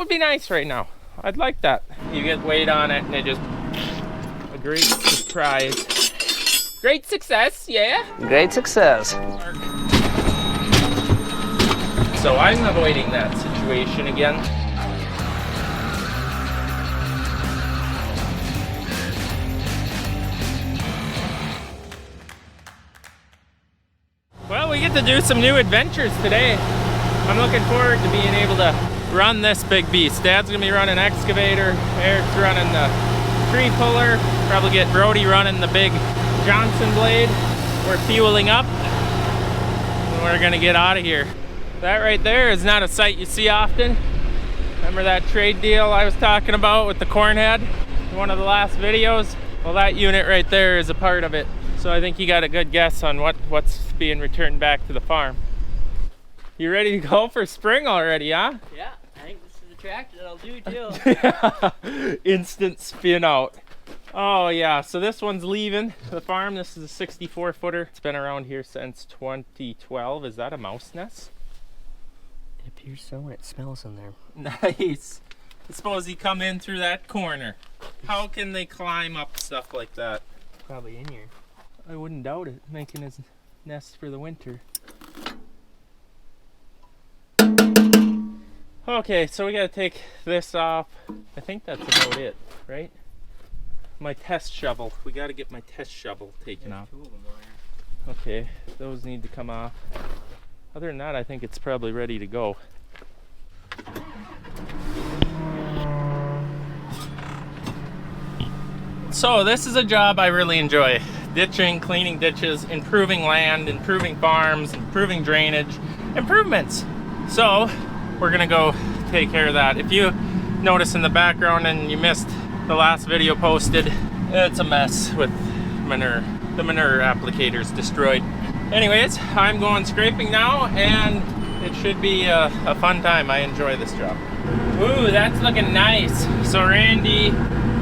would be nice right now. I'd like that. You get weight on it and it just, a great surprise. Great success, yeah? Great success. So I'm avoiding that situation again. Well, we get to do some new adventures today. I'm looking forward to being able to run this big beast. Dad's gonna be running excavator, Eric's running the tree puller, probably get Brody running the big Johnson blade. We're fueling up and we're gonna get out of here. That right there is not a sight you see often. Remember that trade deal I was talking about with the corn head in one of the last videos? Well, that unit right there is a part of it. So I think you got a good guess on what's being returned back to the farm. You ready to go for spring already, huh? Yeah, I think this is the tractor that'll do too. Instant spin out. Oh yeah, so this one's leaving the farm. This is a 64 footer. It's been around here since 2012. Is that a mouse nest? It appears so, and it smells in there. Nice. I suppose he come in through that corner. How can they climb up stuff like that? Probably in here. I wouldn't doubt it, making his nest for the winter. Okay, so we gotta take this off. I think that's about it, right? My test shovel. We gotta get my test shovel taken off. Okay, those need to come off. Other than that, I think it's probably ready to go. So this is a job I really enjoy. Ditching, cleaning ditches, improving land, improving farms, improving drainage, improvements. So we're gonna go take care of that. If you notice in the background and you missed the last video posted, it's a mess with manure. The manure applicator's destroyed. Anyways, I'm going scraping now and it should be a fun time. I enjoy this job. Ooh, that's looking nice. So Randy,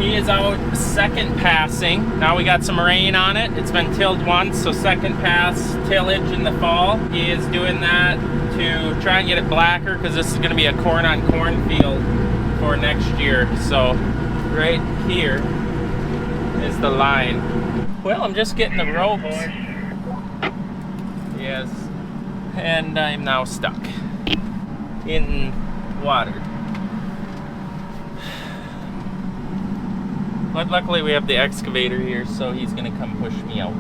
he is out second passing. Now we got some rain on it. It's been tilled once, so second pass tillage in the fall. He is doing that to try and get it blacker because this is going to be a corn on corn field for next year. So right here is the line. Well, I'm just getting the ropes. Yes, and I'm now stuck in water. But luckily we have the excavator here, so he's gonna come push me out.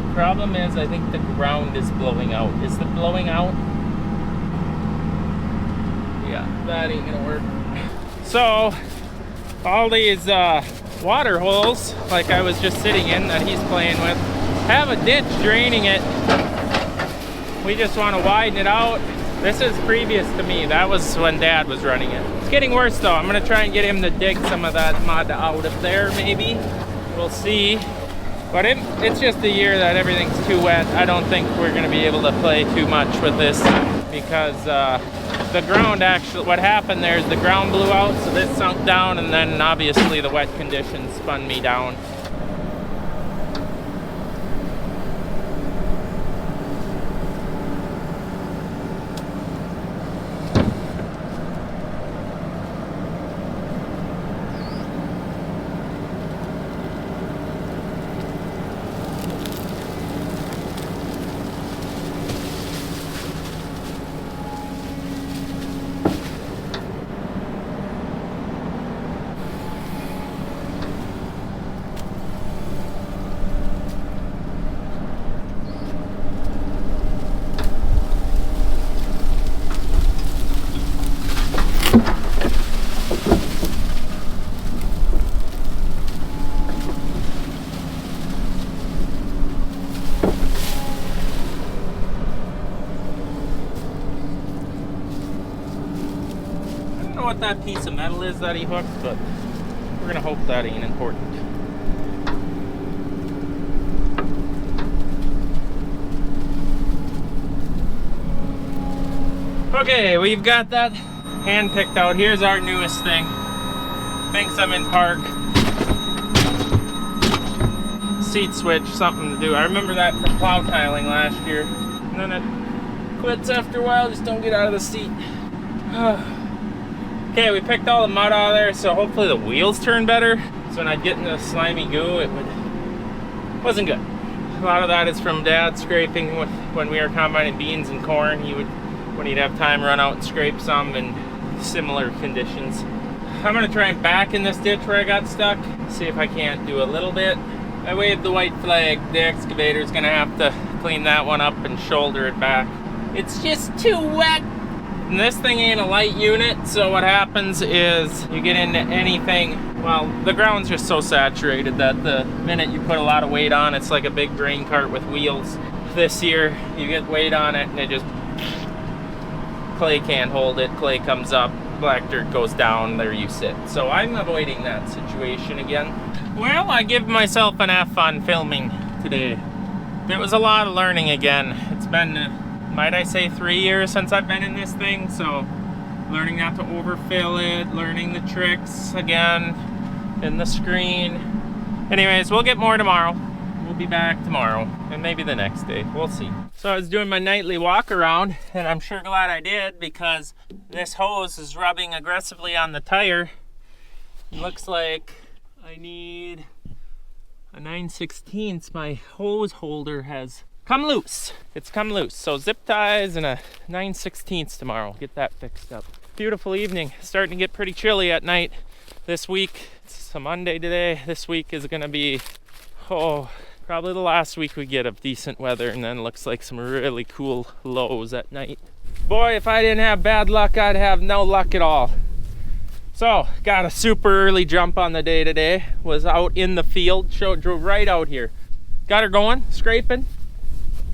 The problem is, I think the ground is blowing out. Is it blowing out? Yeah, that ain't gonna work. So, all these water holes, like I was just sitting in that he's playing with, have a ditch draining it. We just want to widen it out. This is previous to me. That was when Dad was running it. It's getting worse though. I'm gonna try and get him to dig some of that mud out of there, maybe. We'll see. But it's just a year that everything's too wet. I don't think we're gonna be able to play too much with this because the ground actually, what happened there is the ground blew out, so this sunk down, and then obviously the wet conditions spun me down. What that piece of metal is that he hooked, but we're gonna hope that ain't important. Okay, we've got that hand picked out. Here's our newest thing. Thinks I'm in park. Seat switch, something to do. I remember that from plow tiling last year. And then it quits after a while, just don't get out of the seat. Okay, we picked all the mud out of there, so hopefully the wheels turn better. So when I'd get in the slimy goo, wasn't good. A lot of that is from Dad scraping when we were combining beans and corn. When he'd have time, run out and scrape some in similar conditions. I'm gonna try and back in this ditch where I got stuck, see if I can't do a little bit. I waved the white flag. The excavator's gonna have to clean that one up and shoulder it back. It's just too wet. And this thing ain't a light unit, so what happens is you get into anything, well, the ground's just so saturated that the minute you put a lot of weight on, it's like a big grain cart with wheels. This year, you get weight on it and it just, clay can't hold it, clay comes up, black dirt goes down, there you sit. So I'm avoiding that situation again. Well, I give myself an F on filming today. It was a lot of learning again. It's been, might I say, 3 years since I've been in this thing, so learning not to overfill it, learning the tricks again in the screen. Anyways, we'll get more tomorrow. We'll be back tomorrow and maybe the next day. We'll see. So I was doing my nightly walk around, and I'm sure glad I did because this hose is rubbing aggressively on the tire. It looks like I need a 9/16. My hose holder has come loose. It's come loose. So zip ties and a 9/16 tomorrow. Get that fixed up. Beautiful evening. Starting to get pretty chilly at night this week. It's a Monday today. This week is going to be, probably the last week we get of decent weather, and then looks like some really cool lows at night. Boy, if I didn't have bad luck, I'd have no luck at all. So, got a super early jump on the day today. Was out in the field, drove right out here. Got her going, scraping.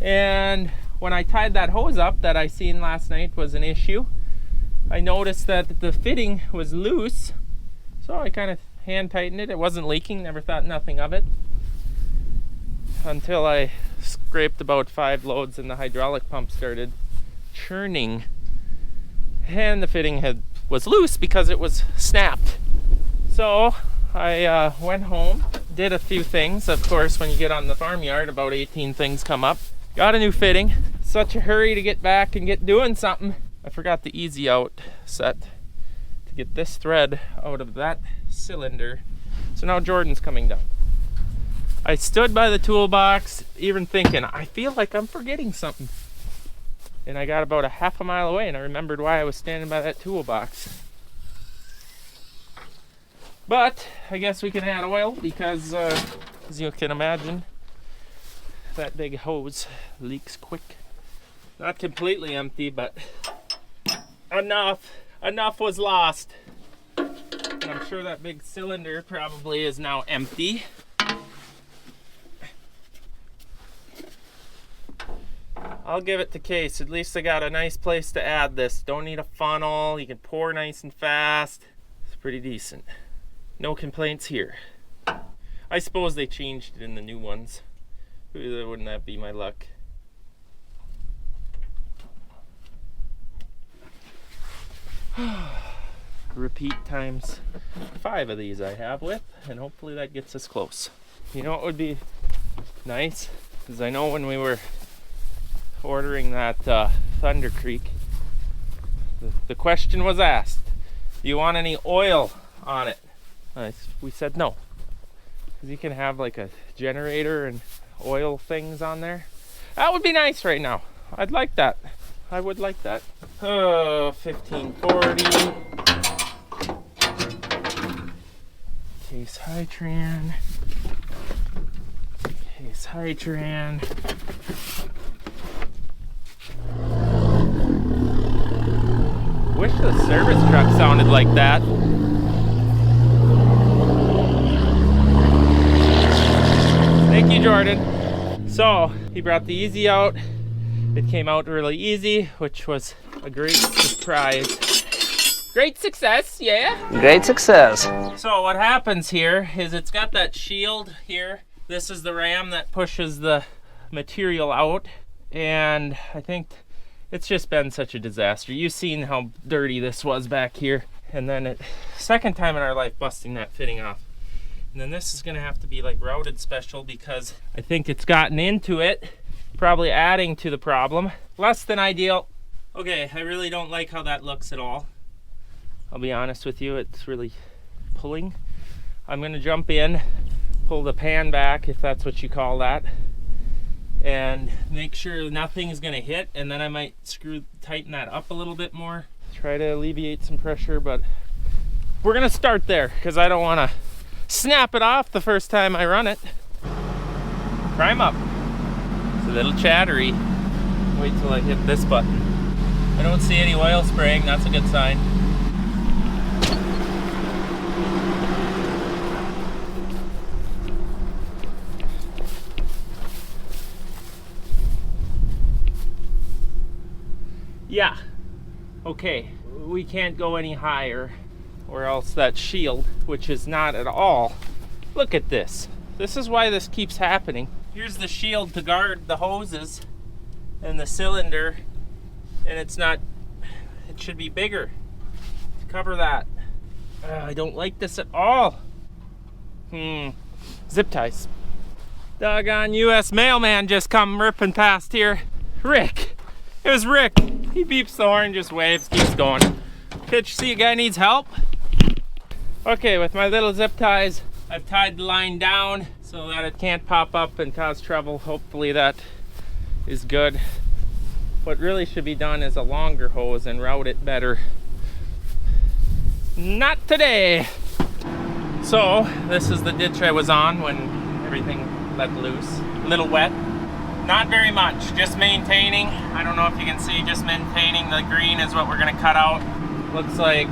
And when I tied that hose up that I seen last night was an issue, I noticed that the fitting was loose. So I kind of hand tightened it. It wasn't leaking, never thought nothing of it. Until I scraped about 5 loads and the hydraulic pump started churning. And the fitting was loose because it was snapped. So I went home, did a few things. Of course, when you get on the farmyard, about 18 things come up. Got a new fitting. Such a hurry to get back and get doing something. I forgot the easy out set to get this thread out of that cylinder. So now Jordan's coming down. I stood by the toolbox, even thinking, I feel like I'm forgetting something. And I got about a half a mile away and I remembered why I was standing by that toolbox. But I guess we can add oil because, as you can imagine, that big hose leaks quick. Not completely empty, but enough was lost. And I'm sure that big cylinder probably is now empty. I'll give it to Case. At least I got a nice place to add this. Don't need a funnel. You can pour nice and fast. It's pretty decent. No complaints here. I suppose they changed it in the new ones. Wouldn't that be my luck? Repeat times 5 of these I have with, and hopefully that gets us close. You know what would be nice? Because I know when we were ordering that Thunder Creek, the question was asked, do you want any oil on it? We said no. Because you can have like a generator and oil things on there. That would be nice right now. I'd like that. I would like that. 1540. Case Hytran. Case Hytran. Wish the service truck sounded like that. Thank you, Jordan. So, he brought the easy out. It came out really easy, which was a great surprise. Great success, yeah? Great success. So what happens here is it's got that shield here. This is the ram that pushes the material out. And I think It's just been such a disaster. You've seen how dirty this was back here. And then second time in our life busting that fitting off. And then this is gonna have to be like routed special because I think it's gotten into it, probably adding to the problem. Less than ideal. Okay, I really don't like how that looks at all. I'll be honest with you, it's really pulling. I'm gonna jump in, pull the pan back, if that's what you call that, and make sure nothing is gonna hit, and then I might tighten that up a little bit more. Try to alleviate some pressure, but we're gonna start there because I don't wanna snap it off the first time I run it. Prime up. It's a little chattery. Wait till I hit this button. I don't see any oil spraying, that's a good sign. Yeah, okay, we can't go any higher or else that shield, which is not at all. Look at this. This is why this keeps happening. Here's the shield to guard the hoses and the cylinder, and it's not, it should be bigger to cover that. I don't like this at all. Zip ties. Doggone US mailman just come ripping past here. Rick. It was Rick. He beeps the horn, just waves, keeps going. Can't you see a guy needs help? Okay, with my little zip ties, I've tied the line down so that it can't pop up and cause trouble. Hopefully that is good. What really should be done is a longer hose and route it better. Not today. So, this is the ditch I was on when everything let loose. A little wet. Not very much, just maintaining. I don't know if you can see, just maintaining. The green is what we're gonna cut out. Looks like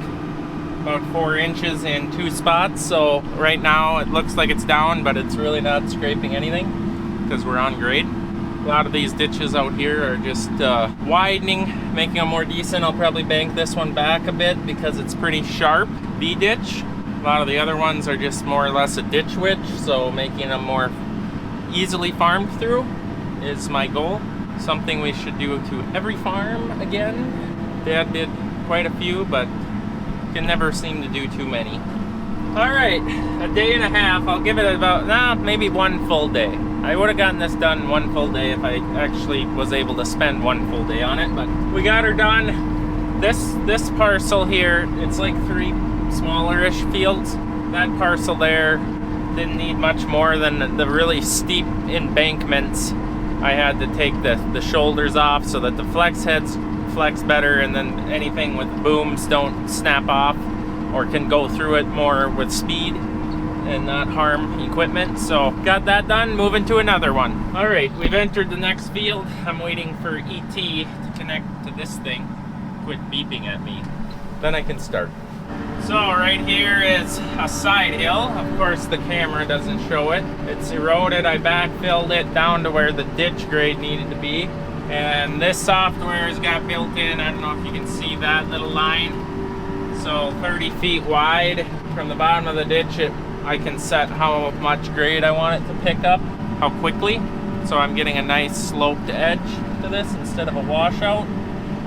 about 4 inches in 2 spots. So right now it looks like it's down, but it's really not scraping anything because we're on grade. A lot of these ditches out here are just widening, making them more decent. I'll probably bank this one back a bit because it's pretty sharp, the ditch. A lot of the other ones are just more or less a ditch witch, so making them more easily farmed through is my goal. Something we should do to every farm again. Dad did quite a few, but can never seem to do too many. All right, a day and a half. I'll give it about, maybe 1 full day. I would have gotten this done 1 full day if I actually was able to spend 1 full day on it, but we got her done. This parcel here, it's like 3 smaller-ish fields. That parcel there didn't need much more than the really steep embankments. I had to take the shoulders off so that the flex heads flex better, and then anything with booms don't snap off or can go through it more with speed and not harm equipment. So got that done, moving to another one. All right, we've entered the next field. I'm waiting for ET to connect to this thing. Quit beeping at me. Then I can start. So right here is a side hill. Of course the camera doesn't show it. It's eroded. I backfilled it down to where the ditch grade needed to be. And this software has got built in. I don't know if you can see that little line. So 30 feet wide from the bottom of the ditch, I can set how much grade I want it to pick up, how quickly. So I'm getting a nice sloped edge to this instead of a washout.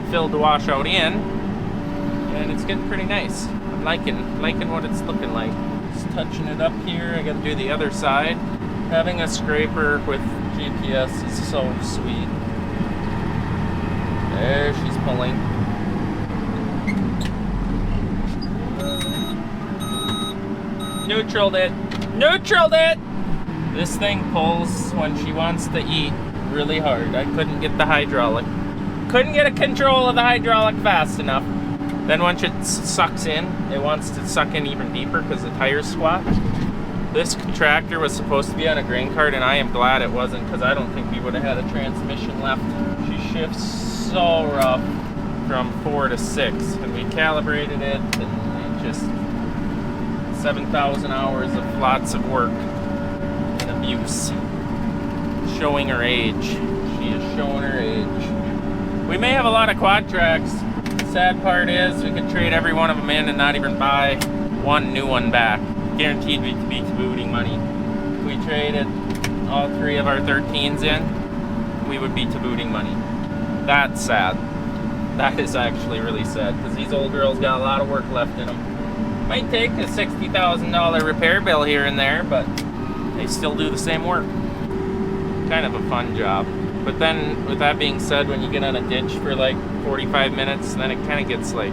Filled the washout in, and it's getting pretty nice. I'm liking what it's looking like. Just touching it up here. I gotta do the other side. Having a scraper with GPS is so sweet. There, she's pulling. Neutraled it. Neutraled it! This thing pulls when she wants to eat really hard. I couldn't get the hydraulic. Couldn't get a control of the hydraulic fast enough. Then once it sucks in, it wants to suck in even deeper because the tires squat. This tractor was supposed to be on a grain cart, and I am glad it wasn't because I don't think we would have had a transmission left. She shifts so rough from 4 to 6, and we calibrated it, and it just 7,000 hours of lots of work and abuse. Showing her age. She is showing her age. We may have a lot of quad tracks. The sad part is we could trade every one of them in and not even buy one new one back. Guaranteed to be tabooting money. If we traded all 3 of our 13s in, we would be tabooting money. That's sad. That is actually really sad because these old girls got a lot of work left in them. Might take a $60,000 repair bill here and there, but they still do the same work. Kind of a fun job. But then, with that being said, when you get on a ditch for like 45 minutes, then it kind of gets like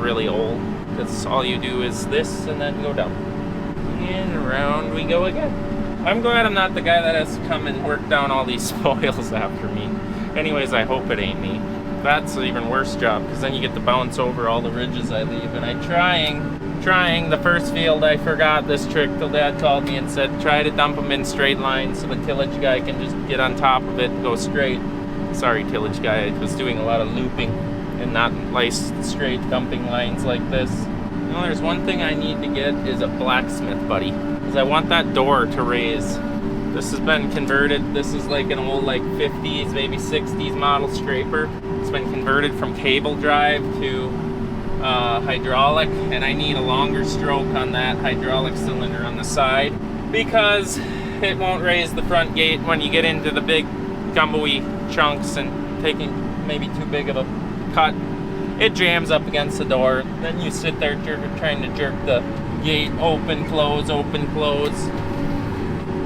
really old. Because all you do is this and then go down. And around we go again. I'm glad I'm not the guy that has to come and work down all these spoils after me. Anyways, I hope it ain't me. That's an even worse job, because then you get to bounce over all the ridges I leave. And I'm trying the first field, I forgot this trick till Dad called me and said, try to dump them in straight lines so the tillage guy can just get on top of it and go straight. Sorry, tillage guy, I was doing a lot of looping and not nice straight dumping lines like this. You know, there's one thing I need to get is a blacksmith buddy, because I want that door to raise. This has been converted. This is like an old like 50s, maybe 60s model scraper. It's been converted from cable drive to hydraulic, and I need a longer stroke on that hydraulic cylinder on the side because it won't raise the front gate when you get into the big gumboey chunks and taking maybe too big of a cut. It jams up against the door. Then you sit there trying to jerk the gate open, close, open, close.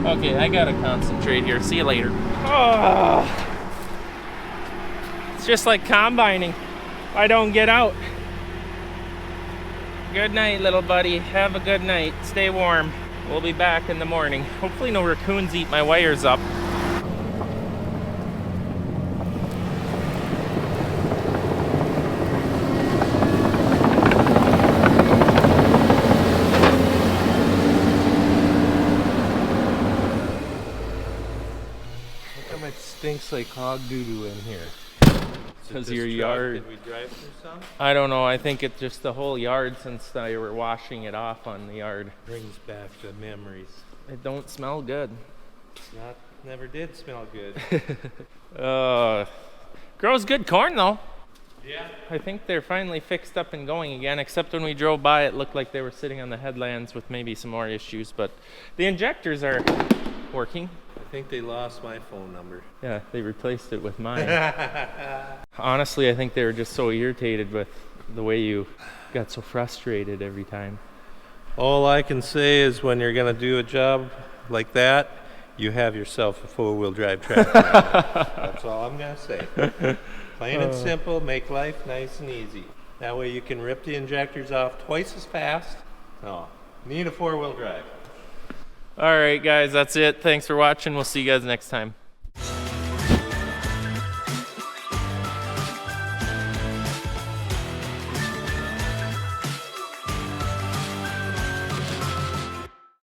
Okay, I gotta concentrate here. See you later. Oh, it's just like combining. I don't get out. Good night, little buddy. Have a good night. Stay warm. We'll be back in the morning. Hopefully no raccoons eat my wires up. How come it stinks like hog doo-doo in here? Because your yard. Did we drive through some? I don't know. I think it's just the whole yard since they were washing it off on the yard. Brings back the memories. It don't smell good. Never did smell good. Grows good corn though. Yeah. I think they're finally fixed up and going again, except when we drove by it looked like they were sitting on the headlands with maybe some more issues, but the injectors are working. I think they lost my phone number. Yeah, they replaced it with mine. Honestly, I think they were just so irritated with the way you got so frustrated every time. All I can say is when you're going to do a job like that, you have yourself a four-wheel drive tractor. That's all I'm going to say. Plain and simple, make life nice and easy. That way you can rip the injectors off twice as fast. No, need a four-wheel drive. All right, guys, that's it. Thanks for watching. We'll see you guys next time.